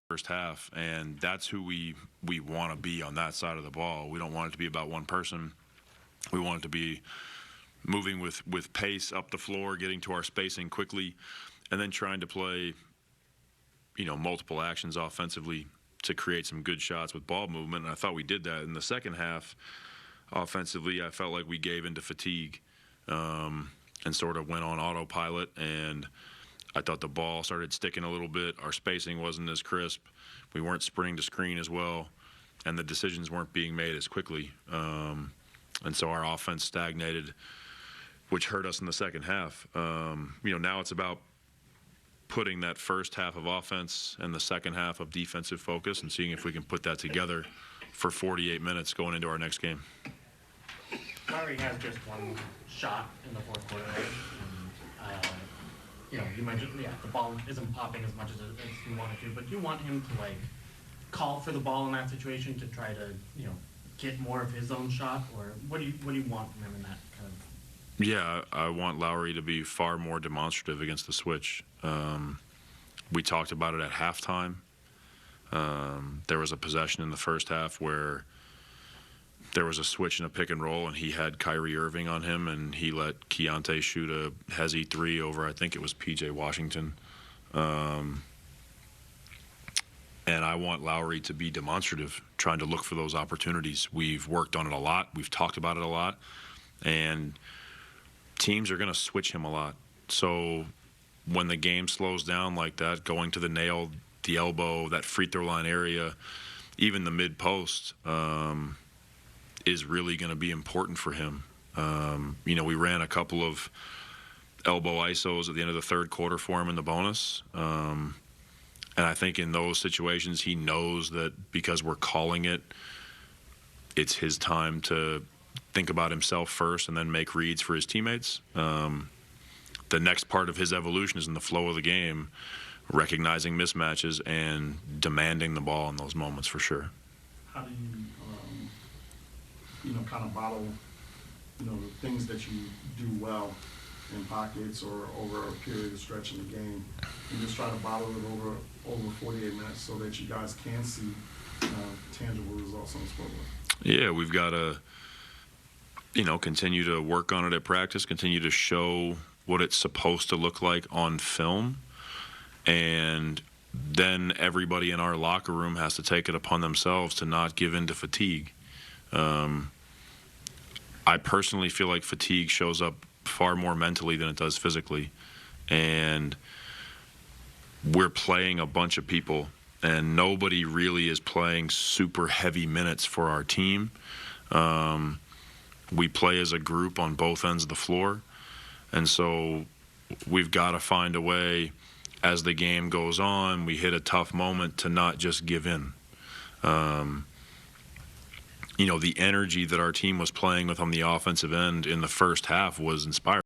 first half, and that's who we want to be on that side of the ball. We don't want it to be about one person. We want it to be moving with pace up the floor, getting to our spacing quickly, and then trying to play, multiple actions offensively to create some good shots with ball movement. And I thought we did that in the second half. Offensively, I felt like we gave into fatigue and sort of went on autopilot, and I thought the ball started sticking a little bit. Our spacing wasn't as crisp. We weren't sprinting to screen as well, and the decisions weren't being made as quickly. And so our offense stagnated, which hurt us in the second half. Now it's about putting that first half of offense and the second half of defensive focus and seeing if we can put that together for 48 minutes going into our next game. Larry has just one shot in the fourth quarter, right? And, you mentioned, the ball isn't popping as much as you wanted to, but do you want him to, call for the ball in that situation to try to, get more of his own shot? Or what do you want from him in that kind of? Yeah, I want Lowry to be far more demonstrative against the switch. We talked about it at halftime. There was a possession in the first half where there was a switch in a pick and roll, and he had Kyrie Irving on him, and he let Keontae shoot a hezzy three over, I think it was P.J. Washington. And I want Lowry to be demonstrative, trying to look for those opportunities. We've worked on it a lot. We've talked about it a lot. And teams are going to switch him a lot. So when the game slows down like that, going to the nail, the elbow, that free throw line area, even the mid-post, is really going to be important for him. We ran a couple of elbow ISOs at the end of the third quarter for him in the bonus. And I think in those situations, he knows that because we're calling it, it's his time to think about himself first and then make reads for his teammates. The next part of his evolution is in the flow of the game, recognizing mismatches and demanding the ball in those moments for sure. How do you, kind of bottle, the things that you do well in pockets or over a period of stretch in the game, and just try to bottle it over 48 minutes so that you guys can see tangible results on the scoreboard? Yeah, we've got to, continue to work on it at practice, continue to show what it's supposed to look like on film, and then everybody in our locker room has to take it upon themselves to not give in to fatigue. I personally feel like fatigue shows up far more mentally than it does physically, and we're playing a bunch of people, and nobody really is playing super heavy minutes for our team. We play as a group on both ends of the floor, and so we've got to find a way as the game goes on, we hit a tough moment to not just give in. The energy that our team was playing with on the offensive end in the first half was inspiring.